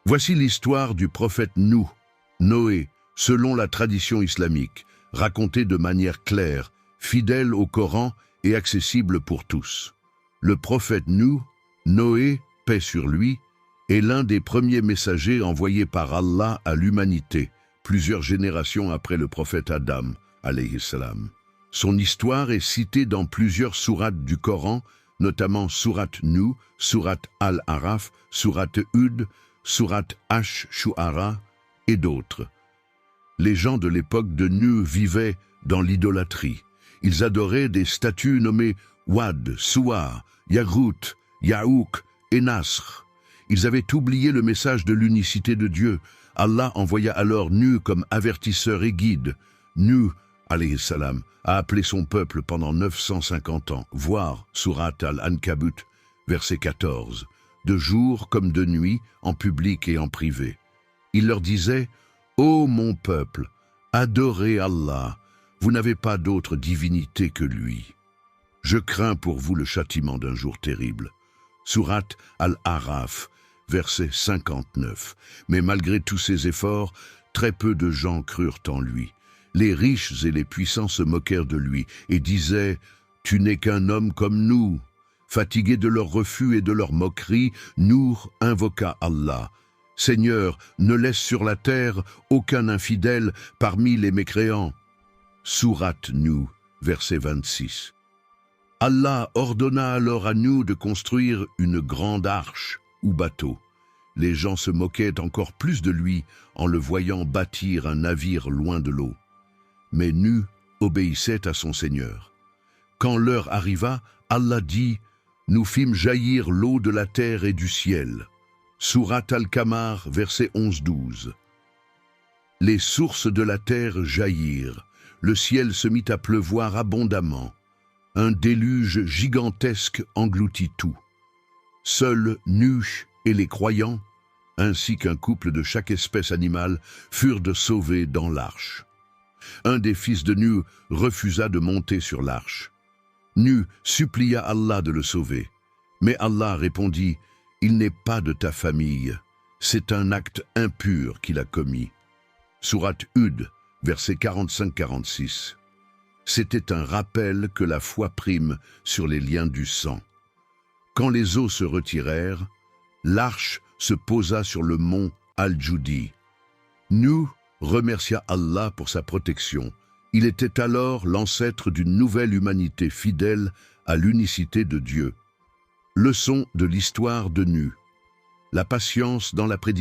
Voici l'histoire du prophète Noé, selon la tradition islamique, racontée de manière claire, fidèle au Coran et accessible pour tous. Le prophète Noé, paix sur lui, est l'un des premiers messagers envoyés par Allah à l'humanité, plusieurs générations après le prophète Adam, alayhi salam. Son histoire est citée dans plusieurs sourates du Coran, notamment sourate Nuh, sourate Al-Araf, sourate Hud, sourate Ash-Shu'ara et d'autres. Les gens de l'époque de Nuh vivaient dans l'idolâtrie. Ils adoraient des statues nommées Wad, Suwa, Yaghut, Yaouk et Nasr. Ils avaient oublié le message de l'unicité de Dieu. Allah envoya alors Nuh comme avertisseur et guide. Nuh, alayhi salam, a appelé son peuple pendant 950 ans, voire sourate Al-Ankabut, verset 14, de jour comme de nuit, en public et en privé. Il leur disait « Ô mon peuple, adorez Allah, vous n'avez pas d'autre divinité que lui. Je crains pour vous le châtiment d'un jour terrible. » Sourate Al-Araf, verset 59. Mais malgré tous ses efforts, très peu de gens crurent en lui. Les riches et les puissants se moquèrent de lui et disaient « Tu n'es qu'un homme comme nous ». Fatigué de leurs refus et de leurs moqueries, Nuh invoqua Allah. « Seigneur, ne laisse sur la terre aucun infidèle parmi les mécréants. » Sourate Nuh, verset 26. Allah ordonna alors à Nuh de construire une grande arche ou bateau. Les gens se moquaient encore plus de lui en le voyant bâtir un navire loin de l'eau. Mais Nuh obéissait à son Seigneur. Quand l'heure arriva, Allah dit « Nous fîmes jaillir l'eau de la terre et du ciel. » Sourate Al-Qamar, verset 11-12. Les sources de la terre jaillirent, le ciel se mit à pleuvoir abondamment. Un déluge gigantesque engloutit tout. Seuls Nuh et les croyants, ainsi qu'un couple de chaque espèce animale, furent sauvés dans l'arche. Un des fils de Nuh refusa de monter sur l'arche. Nuh supplia Allah de le sauver. Mais Allah répondit « Il n'est pas de ta famille, c'est un acte impur qu'il a commis. » Sourate Hud, versets 45-46. C'était un rappel que la foi prime sur les liens du sang. Quand les eaux se retirèrent, l'arche se posa sur le mont Al-Judi. Nuh remercia Allah pour sa protection. Il était alors l'ancêtre d'une nouvelle humanité fidèle à l'unicité de Dieu. Leçon de l'histoire de Nuh. La patience dans la prédication.